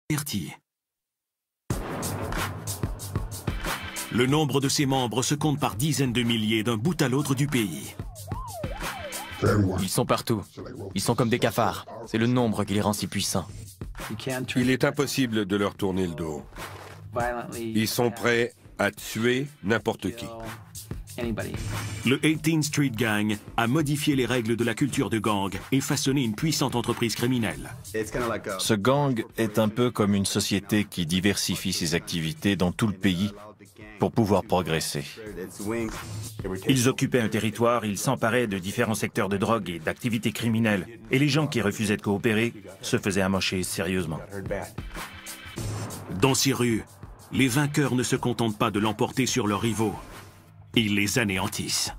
averti. Le nombre de ses membres se compte par dizaines de milliers d'un bout à l'autre du pays. Ils sont partout. Ils sont comme des cafards. C'est le nombre qui les rend si puissants. Il est impossible de leur tourner le dos. Ils sont prêts à tuer n'importe qui. Le 18th Street Gang a modifié les règles de la culture de gang et façonné une puissante entreprise criminelle. Ce gang est un peu comme une société qui diversifie ses activités dans tout le pays pour pouvoir progresser. Ils occupaient un territoire, ils s'emparaient de différents secteurs de drogue et d'activités criminelles. Et les gens qui refusaient de coopérer se faisaient amocher sérieusement. Dans ces rues, les vainqueurs ne se contentent pas de l'emporter sur leurs rivaux. Ils les anéantissent.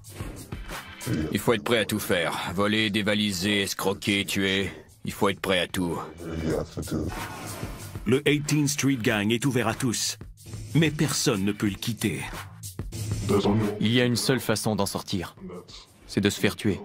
Il faut être prêt à tout faire. Voler, dévaliser, escroquer, tuer. Il faut être prêt à tout. Le 18th Street Gang est ouvert à tous, mais personne ne peut le quitter. Il y a une seule façon d'en sortir. C'est de se faire tuer.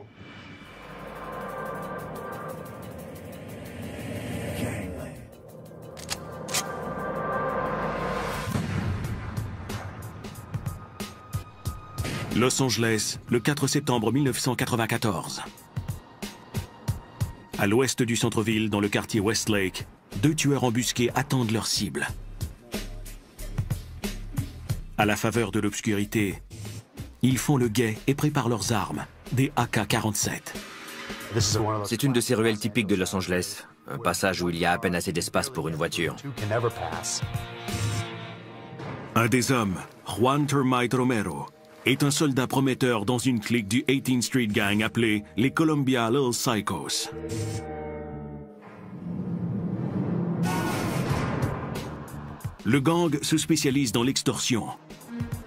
Los Angeles, le 4 septembre 1994. À l'ouest du centre-ville, dans le quartier Westlake, deux tueurs embusqués attendent leur cible. À la faveur de l'obscurité, ils font le guet et préparent leurs armes, des AK-47. C'est une de ces ruelles typiques de Los Angeles. Un passage où il y a à peine assez d'espace pour une voiture. Un des hommes, Juan Termite Romero, est un soldat prometteur dans une clique du 18th Street Gang appelée les Columbia Little Psychos. Le gang se spécialise dans l'extorsion.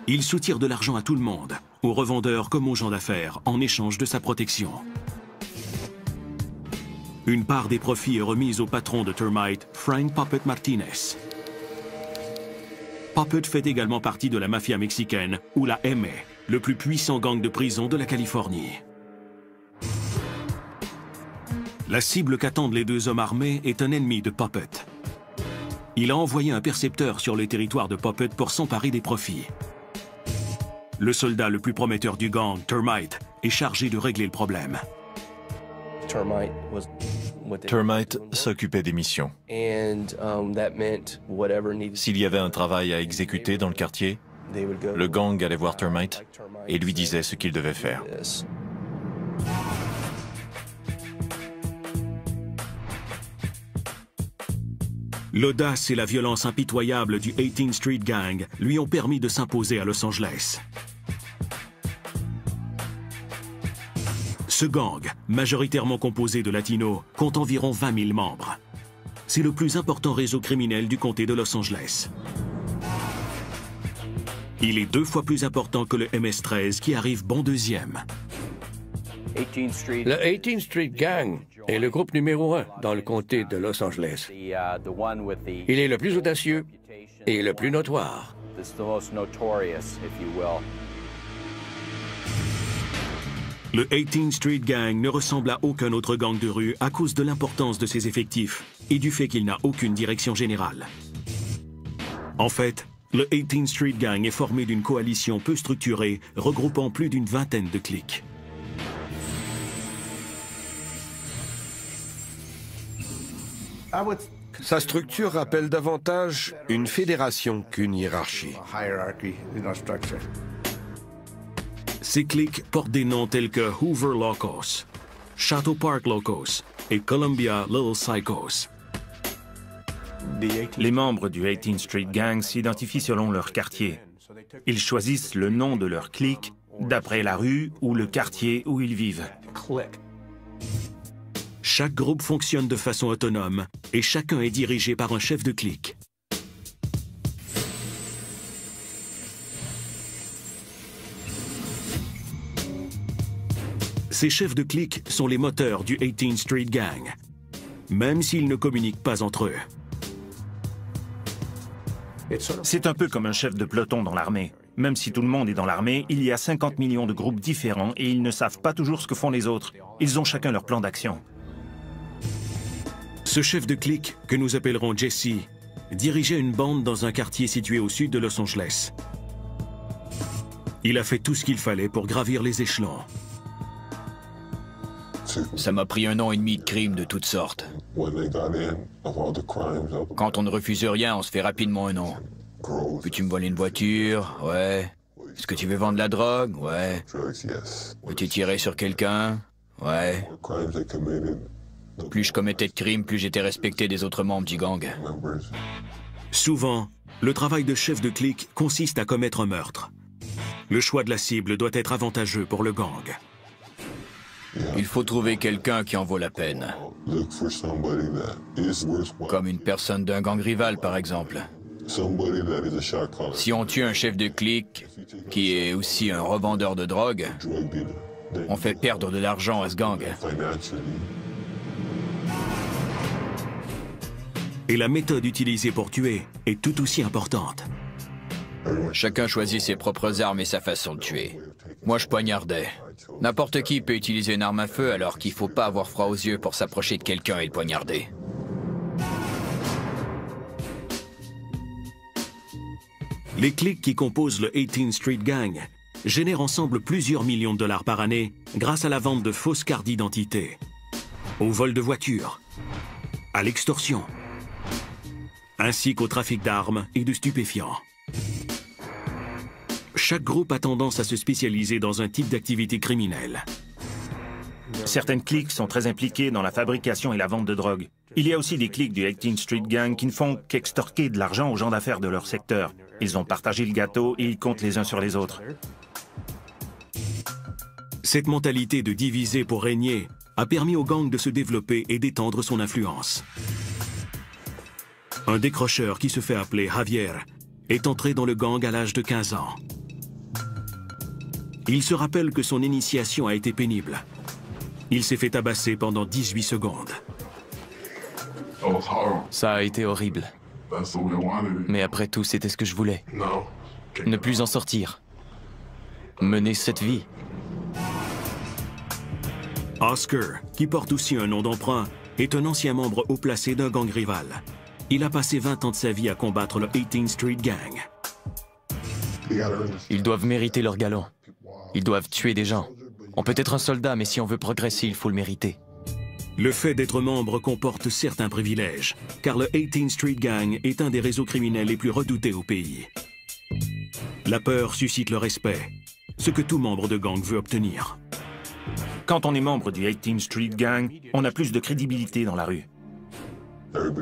Il soutire de l'argent à tout le monde, aux revendeurs comme aux gens d'affaires, en échange de sa protection. Une part des profits est remise au patron de Termite, Frank Puppet Martinez. Puppet fait également partie de la mafia mexicaine, ou la MA, le plus puissant gang de prison de la Californie. La cible qu'attendent les deux hommes armés est un ennemi de Puppet. Il a envoyé un percepteur sur le territoire de Puppet pour s'emparer des profits. Le soldat le plus prometteur du gang, Termite, est chargé de régler le problème. Termite s'occupait des missions. S'il y avait un travail à exécuter dans le quartier, le gang allait voir Termite et lui disait ce qu'il devait faire. L'audace et la violence impitoyable du 18th Street Gang lui ont permis de s'imposer à Los Angeles. Ce gang, majoritairement composé de latinos, compte environ 20 000 membres. C'est le plus important réseau criminel du comté de Los Angeles. Il est 2 fois plus important que le MS-13 qui arrive bon deuxième. Le 18th Street Gang est le groupe numéro 1 dans le comté de Los Angeles. Il est le plus audacieux et le plus notoire. Le 18th Street Gang ne ressemble à aucun autre gang de rue à cause de l'importance de ses effectifs et du fait qu'il n'a aucune direction générale. En fait, le 18th Street Gang est formé d'une coalition peu structurée regroupant plus d'une vingtaine de cliques. Sa structure rappelle davantage une fédération qu'une hiérarchie. Ces cliques portent des noms tels que Hoover Locos, Chateau Park Locos et Columbia Little Psychos. Les membres du 18th Street Gang s'identifient selon leur quartier. Ils choisissent le nom de leur clique d'après la rue ou le quartier où ils vivent. Chaque groupe fonctionne de façon autonome et chacun est dirigé par un chef de clique. Ces chefs de clique sont les moteurs du 18th Street Gang, même s'ils ne communiquent pas entre eux. C'est un peu comme un chef de peloton dans l'armée. Même si tout le monde est dans l'armée, il y a 50 millions de groupes différents et ils ne savent pas toujours ce que font les autres. Ils ont chacun leur plan d'action. Ce chef de clique, que nous appellerons Jesse, dirigeait une bande dans un quartier situé au sud de Los Angeles. Il a fait tout ce qu'il fallait pour gravir les échelons. Ça m'a pris 1 an et demi de crimes de toutes sortes. Quand on ne refuse rien, on se fait rapidement un nom. Peux-tu me voler une voiture? Ouais. Est-ce que tu veux vendre la drogue? Ouais. Peux-tu tirer sur quelqu'un? Ouais. Plus je commettais de crimes, plus j'étais respecté des autres membres du gang. Souvent, le travail de chef de clique consiste à commettre un meurtre. Le choix de la cible doit être avantageux pour le gang. Il faut trouver quelqu'un qui en vaut la peine. Comme une personne d'un gang rival, par exemple. Si on tue un chef de clique, qui est aussi un revendeur de drogue, on fait perdre de l'argent à ce gang. Et la méthode utilisée pour tuer est tout aussi importante. Chacun choisit ses propres armes et sa façon de tuer. Moi, je poignardais. N'importe qui peut utiliser une arme à feu, alors qu'il faut pas avoir froid aux yeux pour s'approcher de quelqu'un et le poignarder. Les cliques qui composent le 18th Street Gang génèrent ensemble plusieurs millions de dollars par année grâce à la vente de fausses cartes d'identité, au vol de voitures, à l'extorsion, ainsi qu'au trafic d'armes et de stupéfiants. Chaque groupe a tendance à se spécialiser dans un type d'activité criminelle. Certaines cliques sont très impliquées dans la fabrication et la vente de drogue. Il y a aussi des cliques du 18th Street Gang qui ne font qu'extorquer de l'argent aux gens d'affaires de leur secteur. Ils ont partagé le gâteau et ils comptent les uns sur les autres. Cette mentalité de diviser pour régner a permis au gang de se développer et d'étendre son influence. Un décrocheur qui se fait appeler Javier est entré dans le gang à l'âge de 15 ans. Il se rappelle que son initiation a été pénible. Il s'est fait tabasser pendant 18 secondes. Ça a été horrible. Mais après tout, c'était ce que je voulais. Ne plus en sortir. Mener cette vie. Oscar, qui porte aussi un nom d'emprunt, est un ancien membre haut placé d'un gang rival. Il a passé 20 ans de sa vie à combattre le 18th Street Gang. Ils doivent mériter leur galon. Ils doivent tuer des gens. On peut être un soldat, mais si on veut progresser, il faut le mériter. Le fait d'être membre comporte certains privilèges, car le 18th Street Gang est un des réseaux criminels les plus redoutés au pays. La peur suscite le respect, ce que tout membre de gang veut obtenir. Quand on est membre du 18th Street Gang, on a plus de crédibilité dans la rue.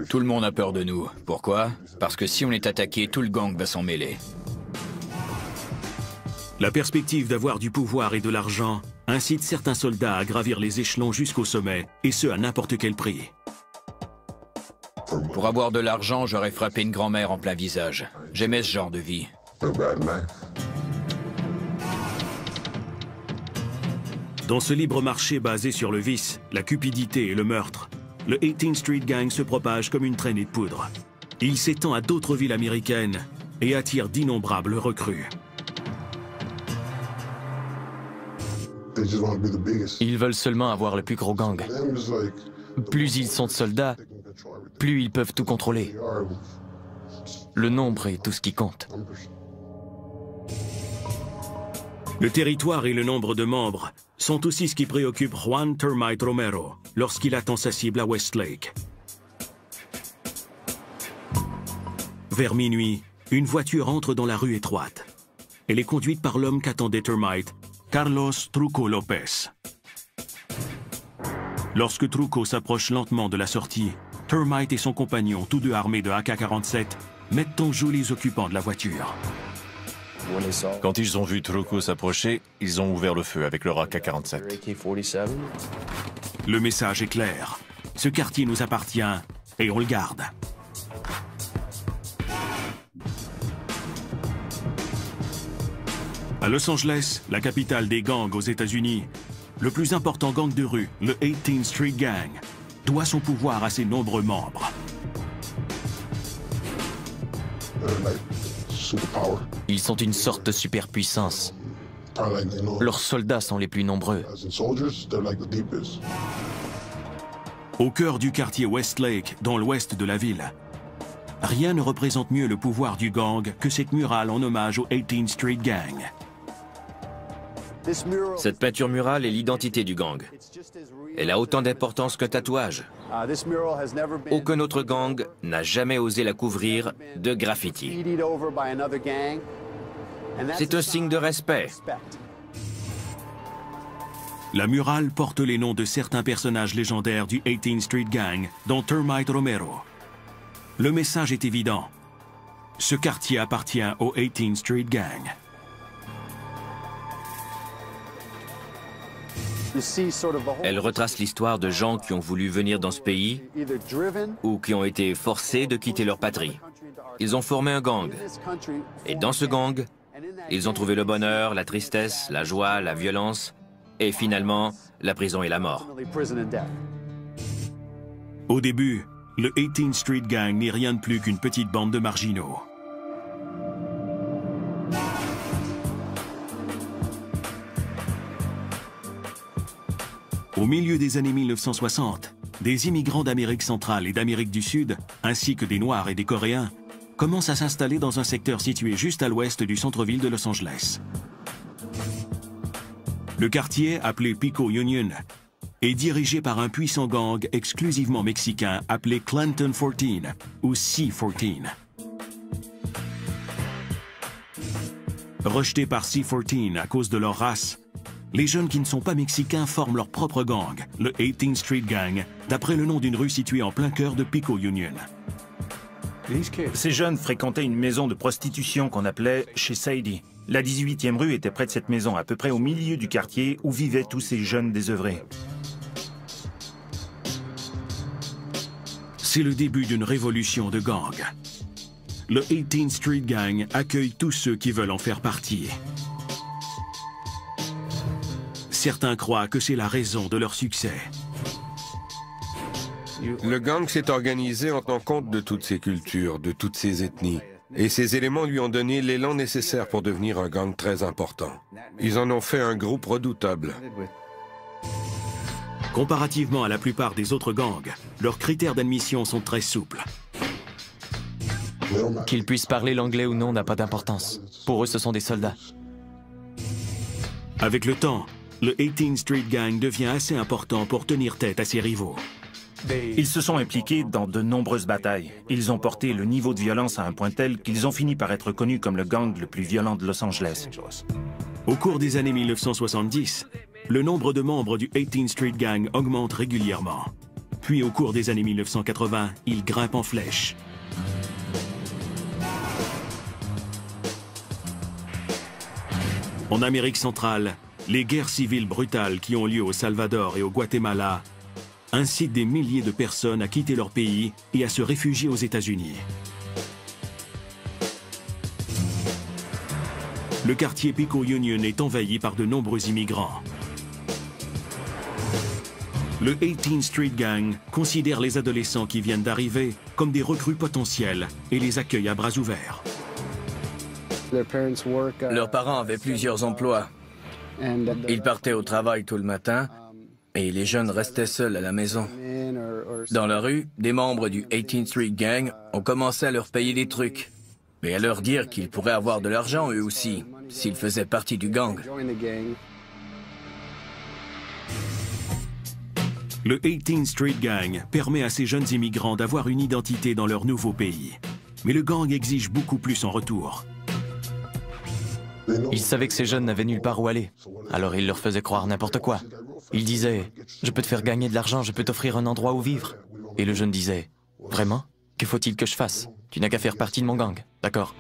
Tout le monde a peur de nous. Pourquoi? Parce que si on est attaqué, tout le gang va s'en mêler. La perspective d'avoir du pouvoir et de l'argent incite certains soldats à gravir les échelons jusqu'au sommet, et ce à n'importe quel prix. Pour avoir de l'argent, j'aurais frappé une grand-mère en plein visage. J'aimais ce genre de vie. Dans ce libre marché basé sur le vice, la cupidité et le meurtre, le 18th Street Gang se propage comme une traînée de poudre. Il s'étend à d'autres villes américaines et attire d'innombrables recrues. Ils veulent seulement avoir le plus gros gang. Plus ils sont de soldats, plus ils peuvent tout contrôler. Le nombre est tout ce qui compte. Le territoire et le nombre de membres sont aussi ce qui préoccupe Juan Termite Romero lorsqu'il attend sa cible à Westlake. Vers minuit, une voiture entre dans la rue étroite. Elle est conduite par l'homme qu'attendait Termite, Carlos Truco Lopez. Lorsque Truco s'approche lentement de la sortie, Termite et son compagnon, tous deux armés de AK-47, mettent en joue les occupants de la voiture. Quand ils ont vu Truco s'approcher, ils ont ouvert le feu avec leur AK-47. Le message est clair. Ce quartier nous appartient et on le garde. À Los Angeles, la capitale des gangs aux États-Unis, le plus important gang de rue, le 18th Street Gang, doit son pouvoir à ses nombreux membres. Ils sont une sorte de superpuissance. Leurs soldats sont les plus nombreux. Au cœur du quartier Westlake, dans l'ouest de la ville, Rien ne représente mieux le pouvoir du gang que cette murale en hommage au 18th Street Gang. Cette peinture murale est l'identité du gang. Elle a autant d'importance qu'un tatouage. Aucun autre gang n'a jamais osé la couvrir de graffiti. C'est un signe de respect. La murale porte les noms de certains personnages légendaires du 18th Street Gang, dont Termite Romero. Le message est évident. Ce quartier appartient au 18th Street Gang. Elle retrace l'histoire de gens qui ont voulu venir dans ce pays ou qui ont été forcés de quitter leur patrie. Ils ont formé un gang. Et dans ce gang, ils ont trouvé le bonheur, la tristesse, la joie, la violence et finalement, la prison et la mort. Au début, le 18th Street Gang n'est rien de plus qu'une petite bande de marginaux. Au milieu des années 1960, des immigrants d'Amérique centrale et d'Amérique du Sud, ainsi que des Noirs et des Coréens, commencent à s'installer dans un secteur situé juste à l'ouest du centre-ville de Los Angeles. Le quartier, appelé Pico Union, est dirigé par un puissant gang exclusivement mexicain appelé Clanton 14 ou C-14. Rejetés par C-14 à cause de leur race, les jeunes qui ne sont pas mexicains forment leur propre gang, le 18th Street Gang, d'après le nom d'une rue située en plein cœur de Pico Union. Ces jeunes fréquentaient une maison de prostitution qu'on appelait chez Sadie. La 18e rue était près de cette maison, à peu près au milieu du quartier où vivaient tous ces jeunes désœuvrés. C'est le début d'une révolution de gang. Le 18th Street Gang accueille tous ceux qui veulent en faire partie. Certains croient que c'est la raison de leur succès. Le gang s'est organisé en tenant compte de toutes ces cultures, de toutes ces ethnies. Et ces éléments lui ont donné l'élan nécessaire pour devenir un gang très important. Ils en ont fait un groupe redoutable. Comparativement à la plupart des autres gangs, leurs critères d'admission sont très souples. Qu'ils puissent parler l'anglais ou non n'a pas d'importance. Pour eux, ce sont des soldats. Avec le temps, le 18th Street Gang devient assez important pour tenir tête à ses rivaux. Ils se sont impliqués dans de nombreuses batailles. Ils ont porté le niveau de violence à un point tel qu'ils ont fini par être connus comme le gang le plus violent de Los Angeles. Au cours des années 1970, le nombre de membres du 18th Street Gang augmente régulièrement. Puis au cours des années 1980, il grimpe en flèche. En Amérique centrale, les guerres civiles brutales qui ont lieu au Salvador et au Guatemala incitent des milliers de personnes à quitter leur pays et à se réfugier aux États-Unis. Le quartier Pico Union est envahi par de nombreux immigrants. Le 18th Street Gang considère les adolescents qui viennent d'arriver comme des recrues potentielles et les accueille à bras ouverts. Leurs parents avaient plusieurs emplois. Ils partaient au travail tout le matin et les jeunes restaient seuls à la maison. Dans la rue, des membres du 18th Street Gang ont commencé à leur payer des trucs et à leur dire qu'ils pourraient avoir de l'argent eux aussi, s'ils faisaient partie du gang. Le 18th Street Gang permet à ces jeunes immigrants d'avoir une identité dans leur nouveau pays. Mais le gang exige beaucoup plus en retour. Ils savaient que ces jeunes n'avaient nulle part où aller, alors ils leur faisaient croire n'importe quoi. Ils disaient « Je peux te faire gagner de l'argent, je peux t'offrir un endroit où vivre. » Et le jeune disait « Vraiment? Que faut-il que je fasse? Tu n'as qu'à faire partie de mon gang, d'accord ?»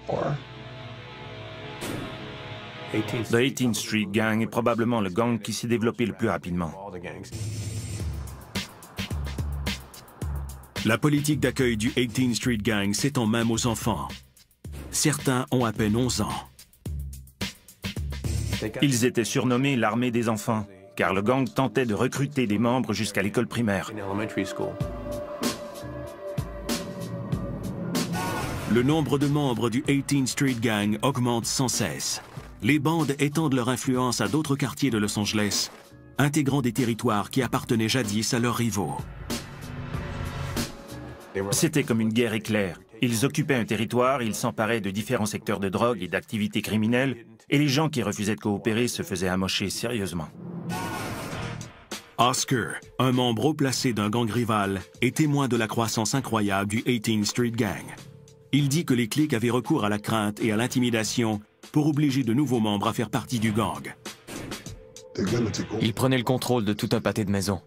Le 18th Street Gang est probablement le gang qui s'est développé le plus rapidement. La politique d'accueil du 18th Street Gang s'étend même aux enfants. Certains ont à peine 11 ans. Ils étaient surnommés l'armée des enfants, car le gang tentait de recruter des membres jusqu'à l'école primaire. Le nombre de membres du 18th Street Gang augmente sans cesse. Les bandes étendent leur influence à d'autres quartiers de Los Angeles, intégrant des territoires qui appartenaient jadis à leurs rivaux. C'était comme une guerre éclair. Ils occupaient un territoire, ils s'emparaient de différents secteurs de drogue et d'activités criminelles, et les gens qui refusaient de coopérer se faisaient amocher sérieusement. Oscar, un membre haut placé d'un gang rival, est témoin de la croissance incroyable du 18th Street Gang. Il dit que les cliques avaient recours à la crainte et à l'intimidation pour obliger de nouveaux membres à faire partie du gang. Ils prenaient le contrôle de tout un pâté de maisons.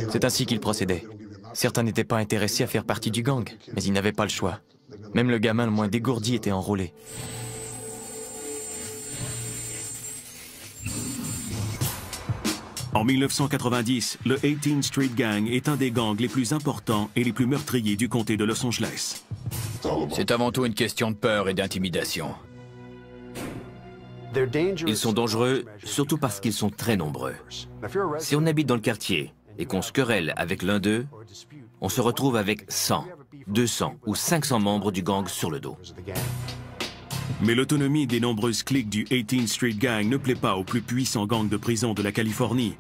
C'est ainsi qu'ils procédaient. Certains n'étaient pas intéressés à faire partie du gang, mais ils n'avaient pas le choix. Même le gamin le moins dégourdi était enrôlé. En 1990, le 18th Street Gang est un des gangs les plus importants et les plus meurtriers du comté de Los Angeles. C'est avant tout une question de peur et d'intimidation. Ils sont dangereux, surtout parce qu'ils sont très nombreux. Si on habite dans le quartier et qu'on se querelle avec l'un d'eux, on se retrouve avec 100, 200 ou 500 membres du gang sur le dos. Mais l'autonomie des nombreuses cliques du 18th Street Gang ne plaît pas aux plus puissants gangs de prison de la Californie,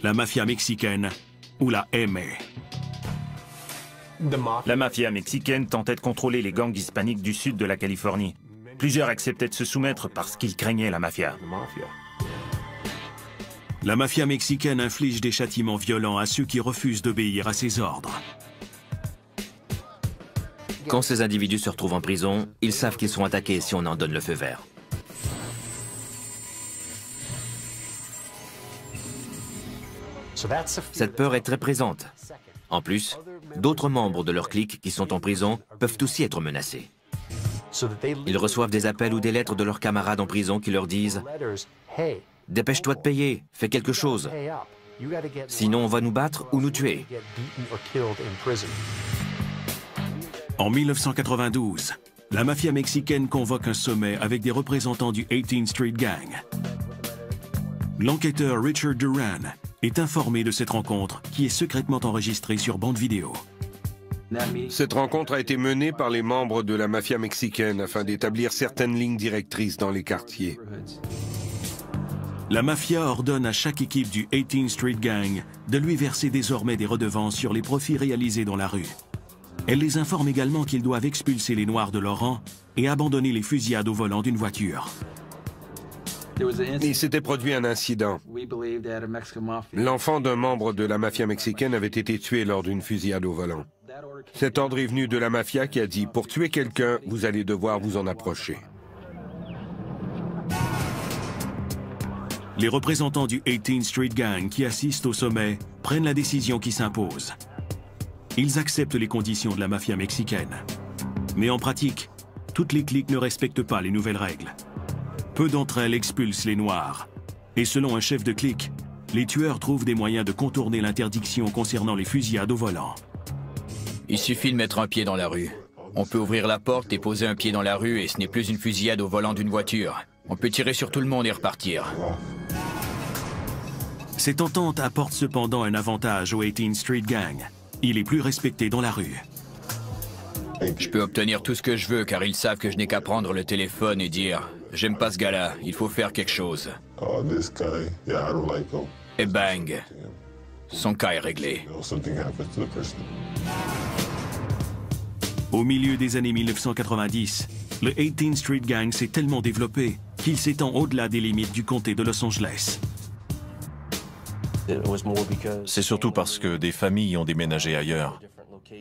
la mafia mexicaine ou la MA. La mafia mexicaine tentait de contrôler les gangs hispaniques du sud de la Californie. Plusieurs acceptaient de se soumettre parce qu'ils craignaient la mafia. La mafia mexicaine inflige des châtiments violents à ceux qui refusent d'obéir à ses ordres. Quand ces individus se retrouvent en prison, ils savent qu'ils seront attaqués si on en donne le feu vert. Cette peur est très présente. En plus, d'autres membres de leur clique qui sont en prison peuvent aussi être menacés. Ils reçoivent des appels ou des lettres de leurs camarades en prison qui leur disent « Dépêche-toi de payer, fais quelque chose. Sinon on va nous battre ou nous tuer. » En 1992, la mafia mexicaine convoque un sommet avec des représentants du 18th Street Gang. L'enquêteur Richard Duran est informé de cette rencontre qui est secrètement enregistrée sur bande vidéo. Cette rencontre a été menée par les membres de la mafia mexicaine afin d'établir certaines lignes directrices dans les quartiers. La mafia ordonne à chaque équipe du 18th Street Gang de lui verser désormais des redevances sur les profits réalisés dans la rue. Elle les informe également qu'ils doivent expulser les Noirs de leur rang et abandonner les fusillades au volant d'une voiture. Il s'était produit un incident. L'enfant d'un membre de la mafia mexicaine avait été tué lors d'une fusillade au volant. Cet ordre est venu de la mafia qui a dit « Pour tuer quelqu'un, vous allez devoir vous en approcher ». Les représentants du 18th Street Gang qui assistent au sommet prennent la décision qui s'impose. Ils acceptent les conditions de la mafia mexicaine. Mais en pratique, toutes les cliques ne respectent pas les nouvelles règles. Peu d'entre elles expulsent les Noirs. Et selon un chef de clique, les tueurs trouvent des moyens de contourner l'interdiction concernant les fusillades au volant. Il suffit de mettre un pied dans la rue. On peut ouvrir la porte et poser un pied dans la rue et ce n'est plus une fusillade au volant d'une voiture. On peut tirer sur tout le monde et repartir. Cette entente apporte cependant un avantage au 18th Street Gang. Il est plus respecté dans la rue. Je peux obtenir tout ce que je veux car ils savent que je n'ai qu'à prendre le téléphone et dire « J'aime pas ce gars-là, il faut faire quelque chose. » Et bang, son cas est réglé. Au milieu des années 1990, le 18th Street Gang s'est tellement développé qu'il s'étend au-delà des limites du comté de Los Angeles. C'est surtout parce que des familles ont déménagé ailleurs.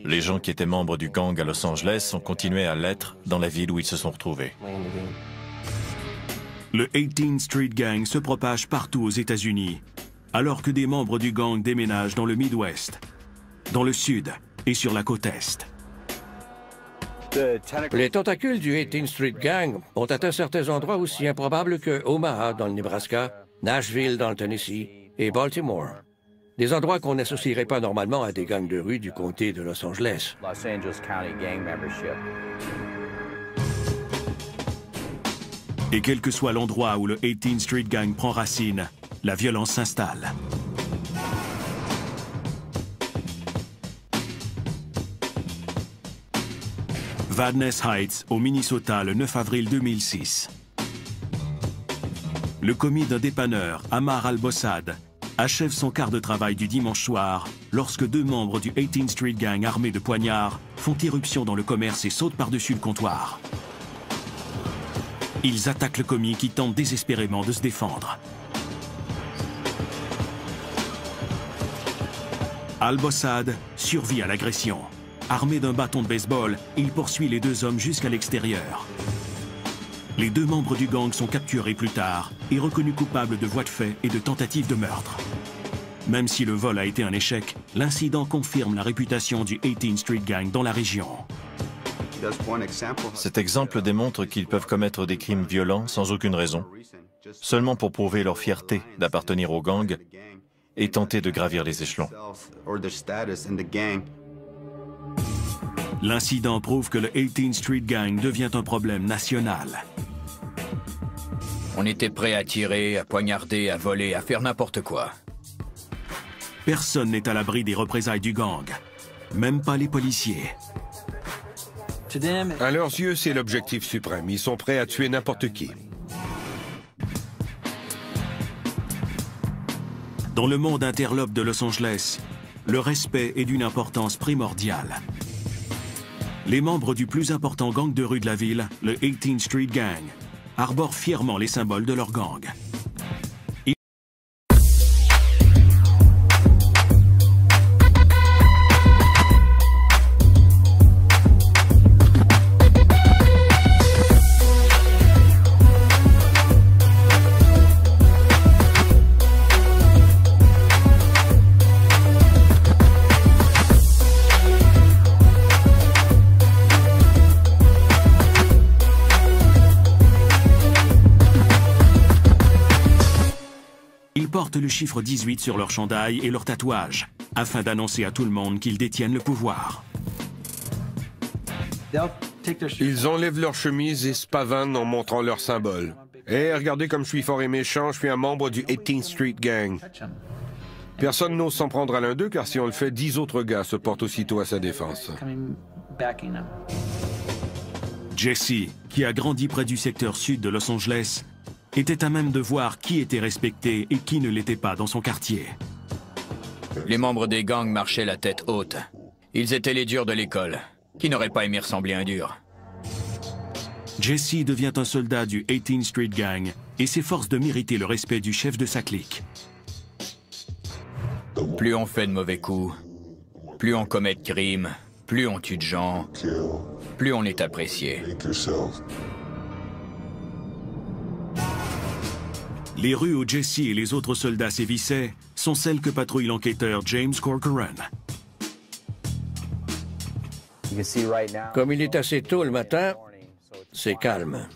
Les gens qui étaient membres du gang à Los Angeles ont continué à l'être dans la ville où ils se sont retrouvés. Le 18th Street Gang se propage partout aux États-Unis, alors que des membres du gang déménagent dans le Midwest, dans le Sud et sur la côte Est. Les tentacules du 18th Street Gang ont atteint certains endroits aussi improbables que Omaha dans le Nebraska, Nashville dans le Tennessee et Baltimore. Des endroits qu'on n'associerait pas normalement à des gangs de rue du comté de Los Angeles. Et quel que soit l'endroit où le 18th Street Gang prend racine, la violence s'installe. Vadnais Heights, au Minnesota, le 9 avril 2006. Le commis d'un dépanneur, Ammar al-Bossad, achève son quart de travail du dimanche soir lorsque deux membres du 18th Street Gang armés de poignards font irruption dans le commerce et sautent par-dessus le comptoir. Ils attaquent le commis qui tente désespérément de se défendre. Al-Bossad survit à l'agression. Armé d'un bâton de baseball, il poursuit les deux hommes jusqu'à l'extérieur. Les deux membres du gang sont capturés plus tard et reconnus coupables de voies de fait et de tentative de meurtre. Même si le vol a été un échec, l'incident confirme la réputation du 18th Street Gang dans la région. Cet exemple démontre qu'ils peuvent commettre des crimes violents sans aucune raison, seulement pour prouver leur fierté d'appartenir au gang et tenter de gravir les échelons. L'incident prouve que le 18th Street Gang devient un problème national. On était prêt à tirer, à poignarder, à voler, à faire n'importe quoi. Personne n'est à l'abri des représailles du gang, même pas les policiers. À leurs yeux, c'est l'objectif suprême. Ils sont prêts à tuer n'importe qui. Dans le monde interlope de Los Angeles, le respect est d'une importance primordiale. Les membres du plus important gang de rue de la ville, le 18th Street Gang, arborent fièrement les symboles de leur gang. Ils portent le chiffre 18 sur leur chandail et leur tatouage, afin d'annoncer à tout le monde qu'ils détiennent le pouvoir. Ils enlèvent leur chemise et se pavanent en montrant leur symbole. Hey, regardez comme je suis fort et méchant, je suis un membre du 18th Street Gang. Personne n'ose s'en prendre à l'un d'eux, car si on le fait, 10 autres gars se portent aussitôt à sa défense. Jesse, qui a grandi près du secteur sud de Los Angeles, était à même de voir qui était respecté et qui ne l'était pas dans son quartier. Les membres des gangs marchaient la tête haute. Ils étaient les durs de l'école. Qui n'aurait pas aimé ressembler à un dur? Jesse devient un soldat du 18th Street Gang et s'efforce de mériter le respect du chef de sa clique. Plus on fait de mauvais coups, plus on commet de crimes, plus on tue de gens, plus on est apprécié. Les rues où Jesse et les autres soldats sévissaient sont celles que patrouille l'enquêteur James Corcoran. Comme il est assez tôt le matin, c'est calme.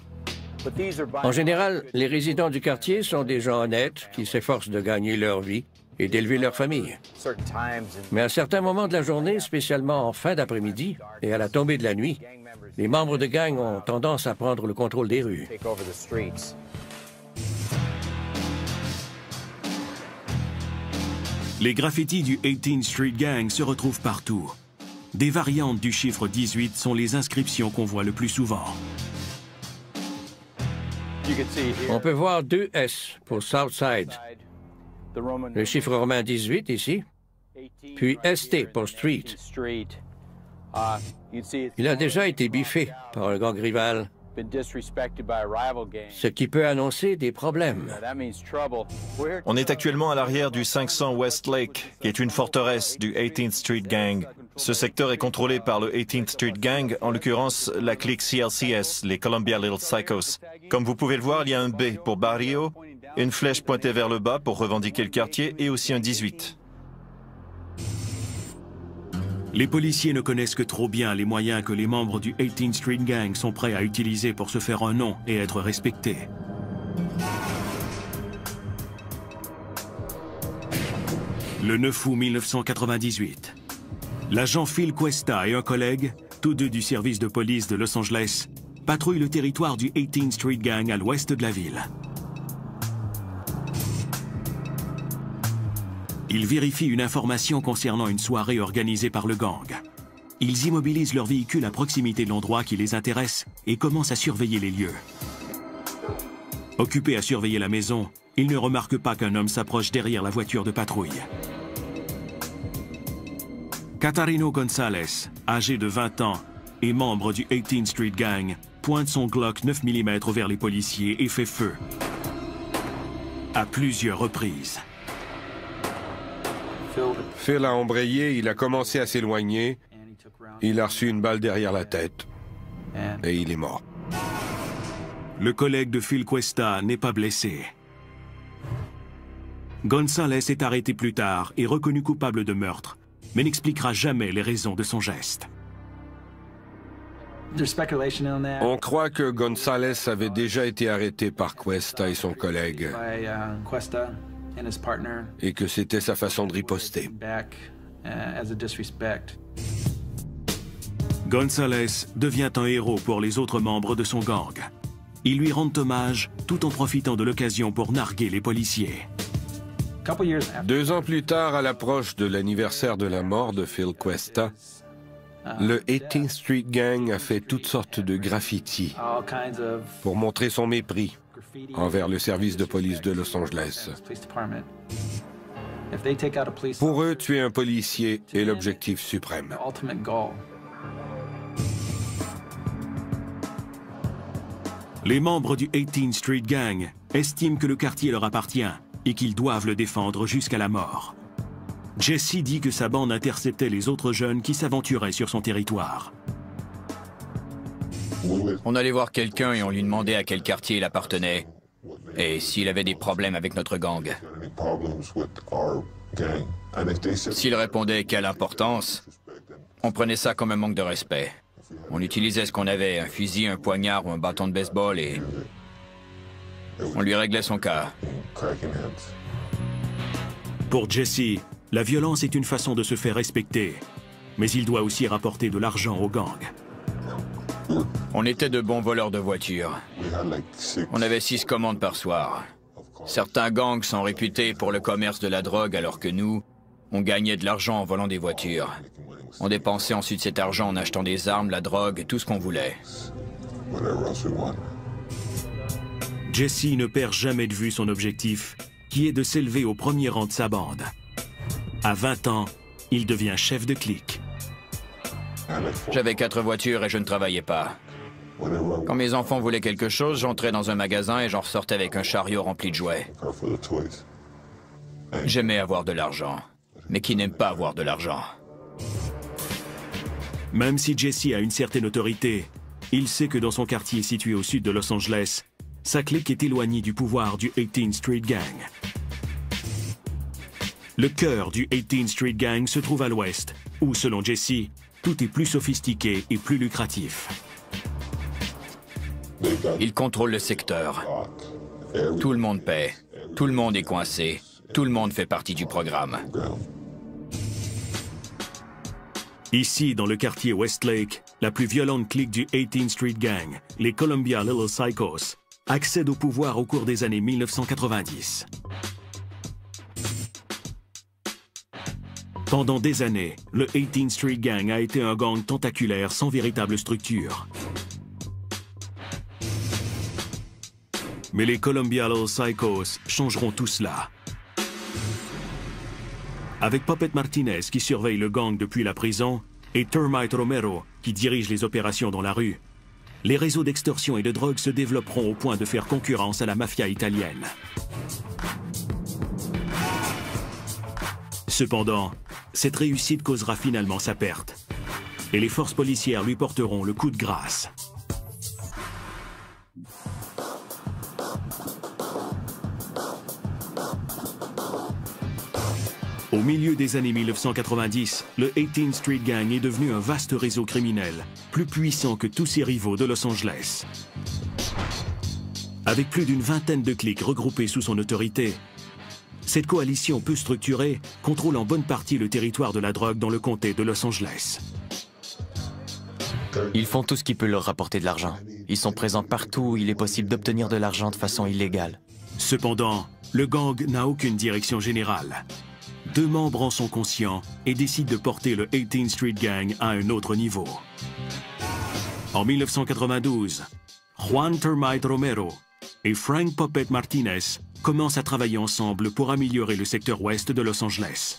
En général, les résidents du quartier sont des gens honnêtes qui s'efforcent de gagner leur vie et d'élever leur famille. Mais à certains moments de la journée, spécialement en fin d'après-midi et à la tombée de la nuit, les membres de gang ont tendance à prendre le contrôle des rues. Les graffitis du 18th Street Gang se retrouvent partout. Des variantes du chiffre 18 sont les inscriptions qu'on voit le plus souvent. On peut voir 2 S pour Southside, le chiffre romain 18 ici, puis ST pour Street. Il a déjà été biffé par un gang rival, ce qui peut annoncer des problèmes. On est actuellement à l'arrière du 500 Westlake, qui est une forteresse du 18th Street Gang. Ce secteur est contrôlé par le 18th Street Gang, en l'occurrence la clique CLCS, les Columbia Little Psychos. Comme vous pouvez le voir, il y a un B pour Barrio, une flèche pointée vers le bas pour revendiquer le quartier et aussi un 18. Les policiers ne connaissent que trop bien les moyens que les membres du 18th Street Gang sont prêts à utiliser pour se faire un nom et être respectés. Le 9 août 1998, l'agent Phil Cuesta et un collègue, tous deux du service de police de Los Angeles, patrouillent le territoire du 18th Street Gang à l'ouest de la ville. Ils vérifient une information concernant une soirée organisée par le gang. Ils immobilisent leur véhicule à proximité de l'endroit qui les intéresse et commencent à surveiller les lieux. Occupés à surveiller la maison, il ne remarque pas qu'un homme s'approche derrière la voiture de patrouille. Catarino González, âgé de 20 ans et membre du 18th Street Gang, pointe son Glock 9 mm vers les policiers et fait feu. À plusieurs reprises. Phil a embrayé, il a commencé à s'éloigner. Il a reçu une balle derrière la tête. Et il est mort. Le collègue de Phil Cuesta n'est pas blessé. González est arrêté plus tard et reconnu coupable de meurtre, mais n'expliquera jamais les raisons de son geste. On croit que González avait déjà été arrêté par Cuesta et son collègue, et que c'était sa façon de riposter. González devient un héros pour les autres membres de son gang. Ils lui rendent hommage tout en profitant de l'occasion pour narguer les policiers. 2 ans plus tard, à l'approche de l'anniversaire de la mort de Phil Cuesta, le 18th Street Gang a fait toutes sortes de graffitis pour montrer son mépris envers le service de police de Los Angeles. Pour eux, tuer un policier est l'objectif suprême. Les membres du 18th Street Gang estiment que le quartier leur appartient et qu'ils doivent le défendre jusqu'à la mort. Jesse dit que sa bande interceptait les autres jeunes qui s'aventuraient sur son territoire. On allait voir quelqu'un et on lui demandait à quel quartier il appartenait et s'il avait des problèmes avec notre gang. S'il répondait quelle importance, on prenait ça comme un manque de respect. On utilisait ce qu'on avait, un fusil, un poignard ou un bâton de baseball et on lui réglait son cas. Pour Jesse, la violence est une façon de se faire respecter, mais il doit aussi rapporter de l'argent au gang. On était de bons voleurs de voitures. On avait 6 commandes par soir. Certains gangs sont réputés pour le commerce de la drogue, alors que nous, on gagnait de l'argent en volant des voitures. On dépensait ensuite cet argent en achetant des armes, la drogue, tout ce qu'on voulait. Jesse ne perd jamais de vue son objectif, qui est de s'élever au premier rang de sa bande. À 20 ans, il devient chef de clique. J'avais 4 voitures et je ne travaillais pas. Quand mes enfants voulaient quelque chose, j'entrais dans un magasin et j'en ressortais avec un chariot rempli de jouets. J'aimais avoir de l'argent. Mais qui n'aime pas avoir de l'argent? Même si Jesse a une certaine autorité, il sait que dans son quartier situé au sud de Los Angeles, sa clique est éloignée du pouvoir du 18th Street Gang. Le cœur du 18th Street Gang se trouve à l'ouest, où, selon Jesse, tout est plus sophistiqué et plus lucratif. Ils contrôlent le secteur. Tout le monde paie. Tout le monde est coincé. Tout le monde fait partie du programme. Ici, dans le quartier Westlake, la plus violente clique du 18th Street Gang, les Columbia Little Psychos, accède au pouvoir au cours des années 1990. Pendant des années, le 18th Street Gang a été un gang tentaculaire sans véritable structure. Mais les Columbia Little Psychos changeront tout cela. Avec Puppet Martinez qui surveille le gang depuis la prison et Termite Romero qui dirige les opérations dans la rue, les réseaux d'extorsion et de drogue se développeront au point de faire concurrence à la mafia italienne. Cependant, cette réussite causera finalement sa perte, et les forces policières lui porteront le coup de grâce. Au milieu des années 1990, le 18th Street Gang est devenu un vaste réseau criminel, plus puissant que tous ses rivaux de Los Angeles. Avec plus d'une vingtaine de cliques regroupées sous son autorité, cette coalition peu structurée contrôle en bonne partie le territoire de la drogue dans le comté de Los Angeles. Ils font tout ce qui peut leur rapporter de l'argent. Ils sont présents partout où il est possible d'obtenir de l'argent de façon illégale. Cependant, le gang n'a aucune direction générale. 2 membres en sont conscients et décident de porter le 18th Street Gang à un autre niveau. En 1992, Juan Termite Romero et Frank Puppet Martinez commencent à travailler ensemble pour améliorer le secteur ouest de Los Angeles.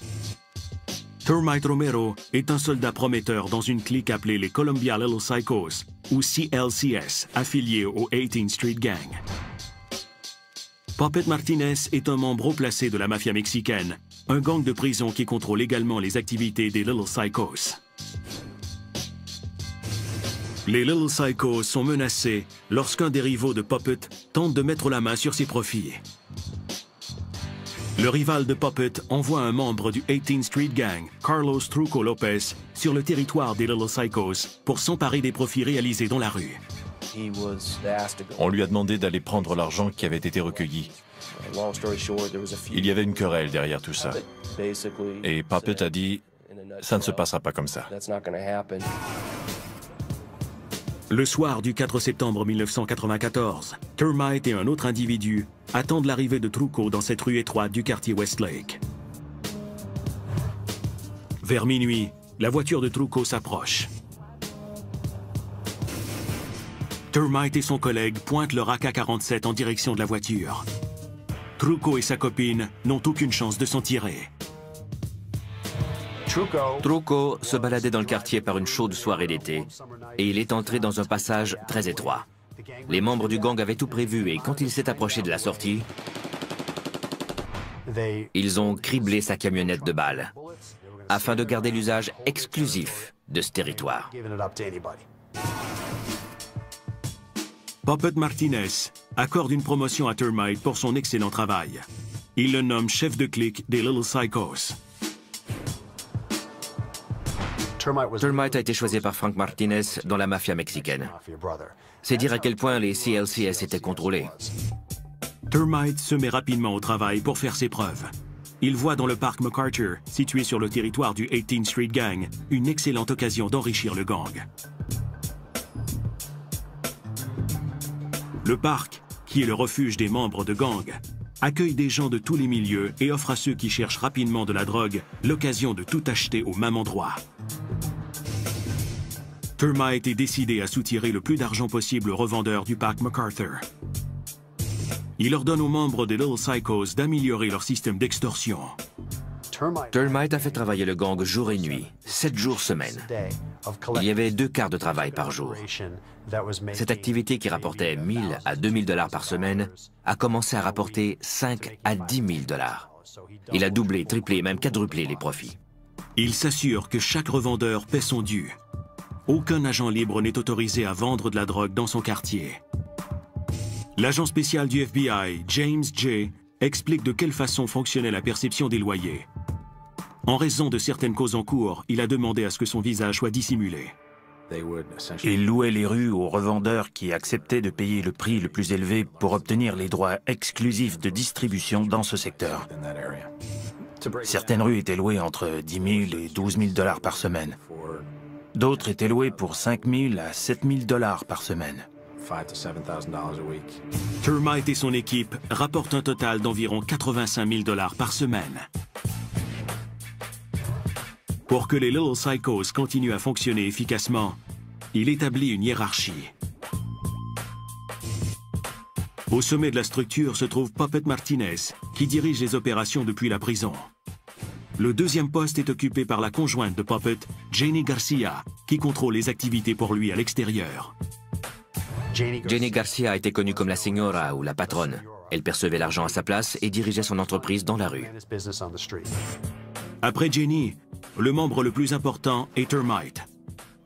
Termite Romero est un soldat prometteur dans une clique appelée les Columbia Little Psychos, ou CLCS, affiliée au 18th Street Gang. Puppet Martinez est un membre haut placé de la mafia mexicaine, un gang de prison qui contrôle également les activités des Little Psychos. Les Little Psychos sont menacés lorsqu'un des rivaux de Puppet tente de mettre la main sur ses profits. Le rival de Puppet envoie un membre du 18th Street Gang, Carlos Truco Lopez, sur le territoire des Little Psychos pour s'emparer des profits réalisés dans la rue. On lui a demandé d'aller prendre l'argent qui avait été recueilli. Il y avait une querelle derrière tout ça. Et Puppet a dit « ça ne se passera pas comme ça ». Le soir du 4 septembre 1994, Termite et un autre individu attendent l'arrivée de Truco dans cette rue étroite du quartier Westlake. Vers minuit, la voiture de Truco s'approche. Termite et son collègue pointent leur AK-47 en direction de la voiture. Truco et sa copine n'ont aucune chance de s'en tirer. Truco se baladait dans le quartier par une chaude soirée d'été et il est entré dans un passage très étroit. Les membres du gang avaient tout prévu et quand il s'est approché de la sortie, ils ont criblé sa camionnette de balles afin de garder l'usage exclusif de ce territoire. Puppet Martinez accorde une promotion à Termite pour son excellent travail. Il le nomme chef de clique des Little Psychos. Termite a été choisi par Frank Martinez dans la mafia mexicaine. C'est dire à quel point les CLCS étaient contrôlés. Termite se met rapidement au travail pour faire ses preuves. Il voit dans le parc MacArthur, situé sur le territoire du 18th Street Gang, une excellente occasion d'enrichir le gang. Le parc, qui est le refuge des membres de gang, accueille des gens de tous les milieux et offre à ceux qui cherchent rapidement de la drogue l'occasion de tout acheter au même endroit. Termite est décidé à soutirer le plus d'argent possible aux revendeurs du parc MacArthur. Il ordonne aux membres des Little Psychos d'améliorer leur système d'extorsion. Termite a fait travailler le gang jour et nuit, 7 jours semaine. Il y avait 2 quarts de travail par jour. Cette activité qui rapportait 1000 à 2000 $ par semaine a commencé à rapporter 5 à 10 000 $. Il a doublé, triplé, même quadruplé les profits. Il s'assure que chaque revendeur paie son dû. Aucun agent libre n'est autorisé à vendre de la drogue dans son quartier. L'agent spécial du FBI, James J., explique de quelle façon fonctionnait la perception des loyers. En raison de certaines causes en cours, il a demandé à ce que son visage soit dissimulé. Ils louaient les rues aux revendeurs qui acceptaient de payer le prix le plus élevé pour obtenir les droits exclusifs de distribution dans ce secteur. Certaines rues étaient louées entre 10 000 et 12 000 $ par semaine. D'autres étaient louées pour 5 000 à 7 000 $ par semaine. Termite et son équipe rapportent un total d'environ 85 000 $ par semaine. Pour que les Little Psychos continuent à fonctionner efficacement, il établit une hiérarchie. Au sommet de la structure se trouve Puppet Martinez, qui dirige les opérations depuis la prison. Le deuxième poste est occupé par la conjointe de Puppet, Jenny Garcia, qui contrôle les activités pour lui à l'extérieur. Jenny Garcia était connue comme la señora ou la patronne. Elle percevait l'argent à sa place et dirigeait son entreprise dans la rue. Après Jenny, le membre le plus important est Termite.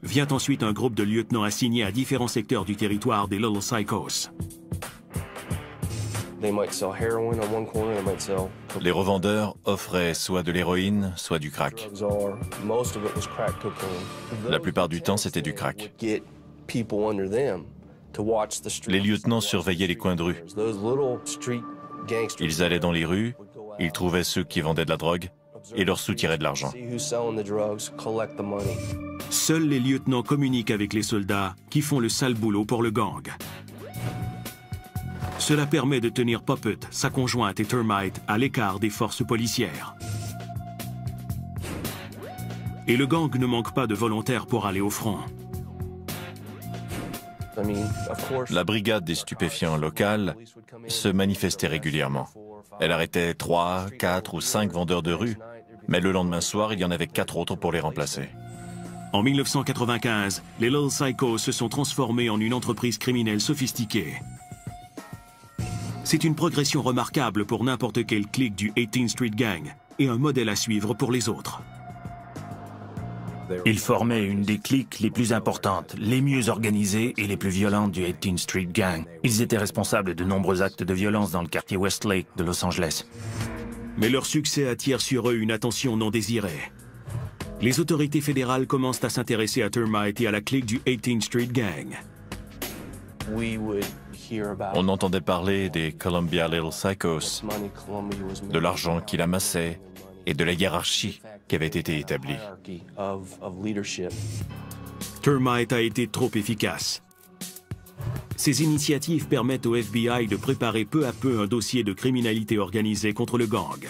Vient ensuite un groupe de lieutenants assignés à différents secteurs du territoire des Little Psychos. Les revendeurs offraient soit de l'héroïne, soit du crack. La plupart du temps, c'était du crack. Les lieutenants surveillaient les coins de rue. Ils allaient dans les rues, ils trouvaient ceux qui vendaient de la drogue et leur soutiraient de l'argent. Seuls les lieutenants communiquent avec les soldats qui font le sale boulot pour le gang. Cela permet de tenir Puppet, sa conjointe et Termite à l'écart des forces policières. Et le gang ne manque pas de volontaires pour aller au front. La brigade des stupéfiants locale se manifestait régulièrement. Elle arrêtait 3, 4 ou 5 vendeurs de rue, mais le lendemain soir, il y en avait 4 autres pour les remplacer. En 1995, les Little Psychos se sont transformés en une entreprise criminelle sophistiquée. C'est une progression remarquable pour n'importe quelle clique du 18th Street Gang et un modèle à suivre pour les autres. Ils formaient une des cliques les plus importantes, les mieux organisées et les plus violentes du 18th Street Gang. Ils étaient responsables de nombreux actes de violence dans le quartier Westlake de Los Angeles. Mais leur succès attire sur eux une attention non désirée. Les autorités fédérales commencent à s'intéresser à Termite et à la clique du 18th Street Gang. On entendait parler des Columbia Little Psychos, de l'argent qu'il amassait et de la hiérarchie qui avait été établie. Termite a été trop efficace. Ces initiatives permettent au FBI de préparer peu à peu un dossier de criminalité organisée contre le gang.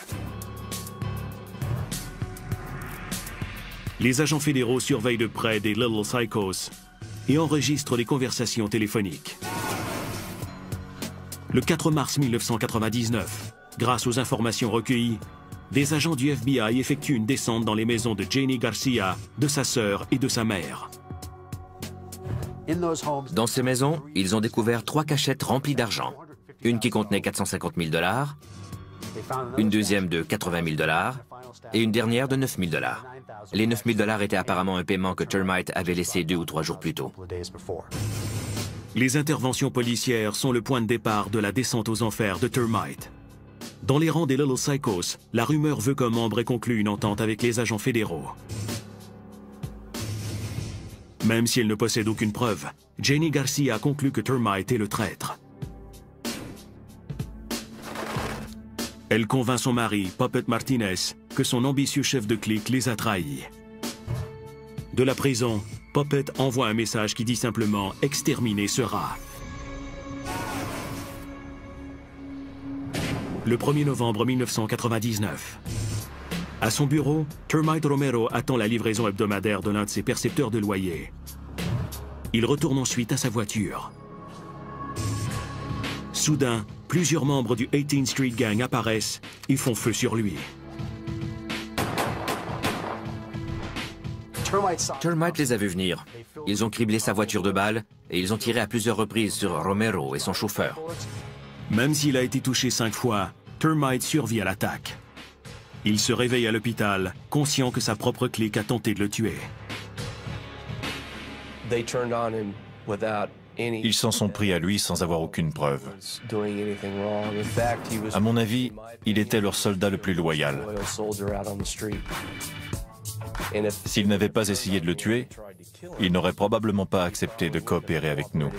Les agents fédéraux surveillent de près des Little Psychos et enregistrent des conversations téléphoniques. Le 4 mars 1999, grâce aux informations recueillies, des agents du FBI effectuent une descente dans les maisons de Janie Garcia, de sa sœur et de sa mère. Dans ces maisons, ils ont découvert 3 cachettes remplies d'argent. Une qui contenait 450 000 $, une deuxième de 80 000 $ et une dernière de 9 000 $. Les 9 000 $ étaient apparemment un paiement que Termite avait laissé 2 ou 3 jours plus tôt. Les interventions policières sont le point de départ de la descente aux enfers de Termite. Dans les rangs des Little Psychos, la rumeur veut qu'un membre ait conclu une entente avec les agents fédéraux. Même si elle ne possède aucune preuve, Janie Garcia a conclu que Termite est le traître. Elle convainc son mari, Puppet Martinez, que son ambitieux chef de clique les a trahis. De la prison, Puppet envoie un message qui dit simplement « Exterminer sera ». Le 1er novembre 1999. À son bureau, Termite Romero attend la livraison hebdomadaire de l'un de ses percepteurs de loyer. Il retourne ensuite à sa voiture. Soudain, plusieurs membres du 18th Street Gang apparaissent et font feu sur lui. Termite les a vus venir. Ils ont criblé sa voiture de balles et ils ont tiré à plusieurs reprises sur Romero et son chauffeur. Même s'il a été touché 5 fois, Termite survit à l'attaque. Il se réveille à l'hôpital, conscient que sa propre clique a tenté de le tuer. Ils s'en sont pris à lui sans avoir aucune preuve. À mon avis, il était leur soldat le plus loyal. S'ils n'avaient pas essayé de le tuer, il n'aurait probablement pas accepté de coopérer avec nous.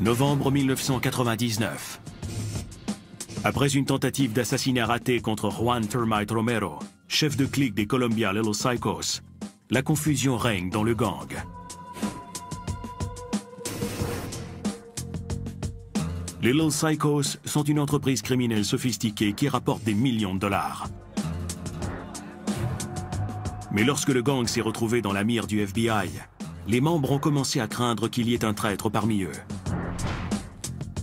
Novembre 1999. Après une tentative d'assassinat ratée contre Juan Termite Romero, chef de clique des Columbia Little Psychos, la confusion règne dans le gang. Les Little Psychos sont une entreprise criminelle sophistiquée qui rapporte des millions de dollars. Mais lorsque le gang s'est retrouvé dans la mire du FBI, les membres ont commencé à craindre qu'il y ait un traître parmi eux.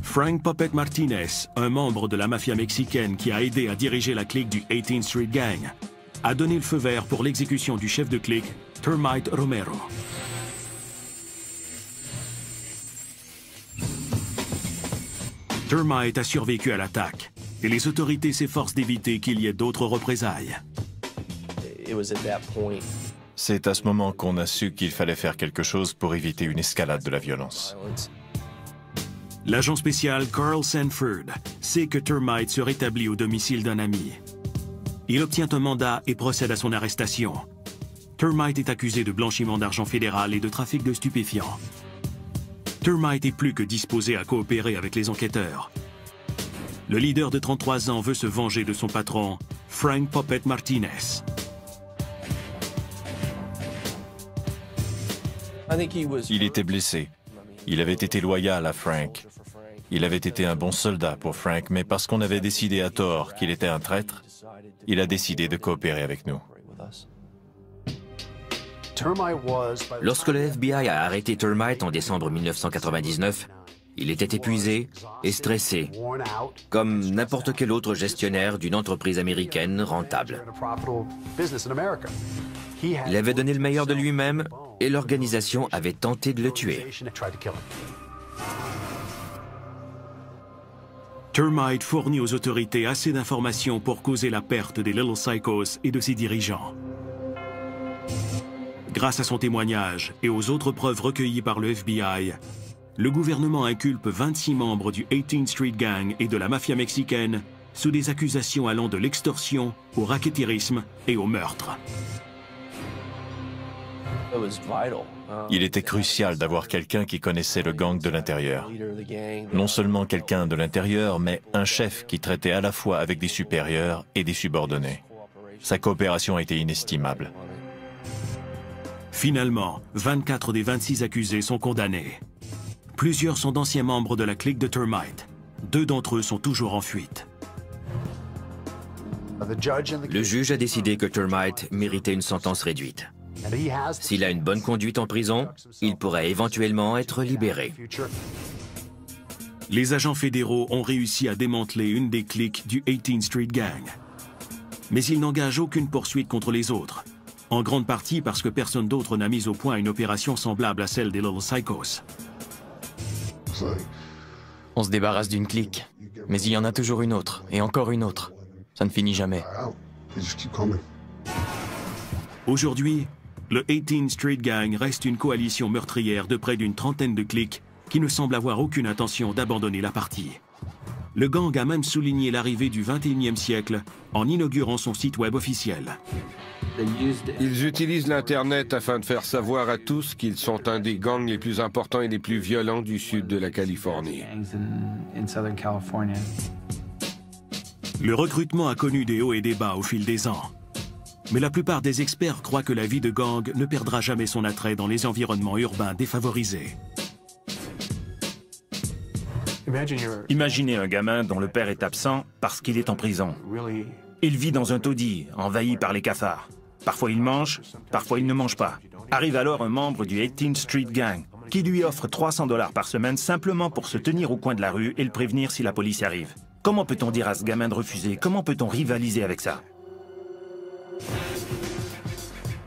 Frank Puppet Martinez, un membre de la mafia mexicaine qui a aidé à diriger la clique du 18th Street Gang, a donné le feu vert pour l'exécution du chef de clique, Termite Romero. Termite a survécu à l'attaque et les autorités s'efforcent d'éviter qu'il y ait d'autres représailles. C'est à ce moment qu'on a su qu'il fallait faire quelque chose pour éviter une escalade de la violence. L'agent spécial Carl Sanford sait que Termite se rétablit au domicile d'un ami. Il obtient un mandat et procède à son arrestation. Termite est accusé de blanchiment d'argent fédéral et de trafic de stupéfiants. Termite est plus que disposé à coopérer avec les enquêteurs. Le leader de 33 ans veut se venger de son patron, Frank Puppet Martinez. Il était blessé. Il avait été loyal à Frank. Il avait été un bon soldat pour Frank, mais parce qu'on avait décidé à tort qu'il était un traître, il a décidé de coopérer avec nous. Lorsque le FBI a arrêté Termite en décembre 1999, il était épuisé et stressé, comme n'importe quel autre gestionnaire d'une entreprise américaine rentable. Il avait donné le meilleur de lui-même et l'organisation avait tenté de le tuer. Termite fournit aux autorités assez d'informations pour causer la perte des Little Psychos et de ses dirigeants. Grâce à son témoignage et aux autres preuves recueillies par le FBI, le gouvernement inculpe 26 membres du 18th Street Gang et de la mafia mexicaine sous des accusations allant de l'extorsion au rackettierisme et au meurtre. Il était crucial d'avoir quelqu'un qui connaissait le gang de l'intérieur. Non seulement quelqu'un de l'intérieur, mais un chef qui traitait à la fois avec des supérieurs et des subordonnés. Sa coopération a été inestimable. Finalement, 24 des 26 accusés sont condamnés. Plusieurs sont d'anciens membres de la clique de Termite. 2 d'entre eux sont toujours en fuite. Le juge a décidé que Termite méritait une sentence réduite. S'il a une bonne conduite en prison, il pourrait éventuellement être libéré. Les agents fédéraux ont réussi à démanteler une des cliques du 18th Street Gang. Mais ils n'engagent aucune poursuite contre les autres, en grande partie parce que personne d'autre n'a mis au point une opération semblable à celle des Little Psychos. On se débarrasse d'une clique, mais il y en a toujours une autre, et encore une autre. Ça ne finit jamais. Aujourd'hui, le 18th Street Gang reste une coalition meurtrière de près d'une trentaine de cliques qui ne semble avoir aucune intention d'abandonner la partie. Le gang a même souligné l'arrivée du 21e siècle en inaugurant son site web officiel. Ils utilisent l'Internet afin de faire savoir à tous qu'ils sont un des gangs les plus importants et les plus violents du sud de la Californie. Le recrutement a connu des hauts et des bas au fil des ans. Mais la plupart des experts croient que la vie de gang ne perdra jamais son attrait dans les environnements urbains défavorisés. Imaginez un gamin dont le père est absent parce qu'il est en prison. Il vit dans un taudis, envahi par les cafards. Parfois il mange, parfois il ne mange pas. Arrive alors un membre du 18th Street Gang qui lui offre 300 $ par semaine simplement pour se tenir au coin de la rue et le prévenir si la police arrive. Comment peut-on dire à ce gamin de refuser? Comment peut-on rivaliser avec ça?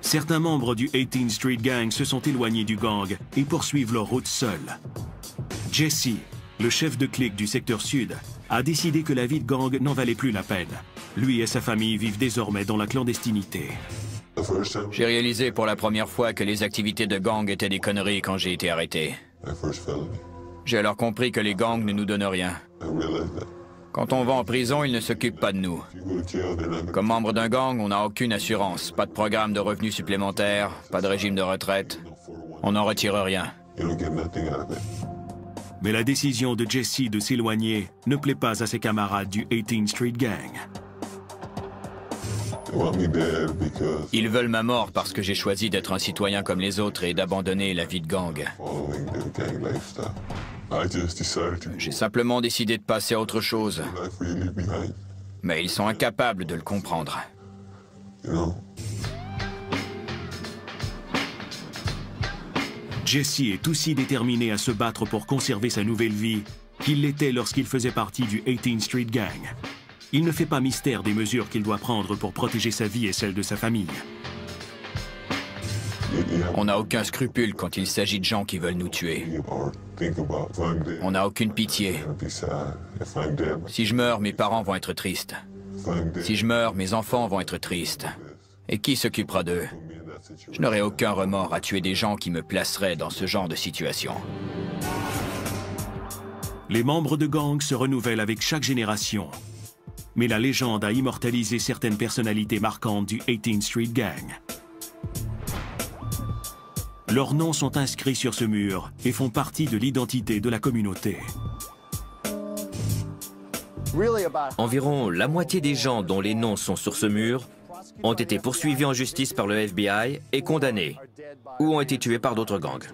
Certains membres du 18th Street Gang se sont éloignés du gang et poursuivent leur route seuls. Jesse, le chef de clique du secteur sud, a décidé que la vie de gang n'en valait plus la peine. Lui et sa famille vivent désormais dans la clandestinité. J'ai réalisé pour la première fois que les activités de gang étaient des conneries quand j'ai été arrêté. J'ai alors compris que les gangs ne nous donnent rien. Quand on va en prison, ils ne s'occupent pas de nous. Comme membre d'un gang, on n'a aucune assurance, pas de programme de revenus supplémentaires, pas de régime de retraite. On n'en retire rien. Mais la décision de Jesse de s'éloigner ne plaît pas à ses camarades du 18th Street Gang. Ils veulent ma mort parce que j'ai choisi d'être un citoyen comme les autres et d'abandonner la vie de gang. J'ai simplement décidé de passer à autre chose. Mais ils sont incapables de le comprendre. Jesse est aussi déterminé à se battre pour conserver sa nouvelle vie qu'il l'était lorsqu'il faisait partie du 18th Street Gang. Il ne fait pas mystère des mesures qu'il doit prendre pour protéger sa vie et celle de sa famille. On n'a aucun scrupule quand il s'agit de gens qui veulent nous tuer. On n'a aucune pitié. Si je meurs, mes parents vont être tristes. Si je meurs, mes enfants vont être tristes. Et qui s'occupera d'eux? Je n'aurai aucun remords à tuer des gens qui me placeraient dans ce genre de situation. Les membres de gang se renouvellent avec chaque génération. Mais la légende a immortalisé certaines personnalités marquantes du 18th Street Gang. Leurs noms sont inscrits sur ce mur et font partie de l'identité de la communauté. Environ la moitié des gens dont les noms sont sur ce mur ont été poursuivis en justice par le FBI et condamnés, ou ont été tués par d'autres gangs.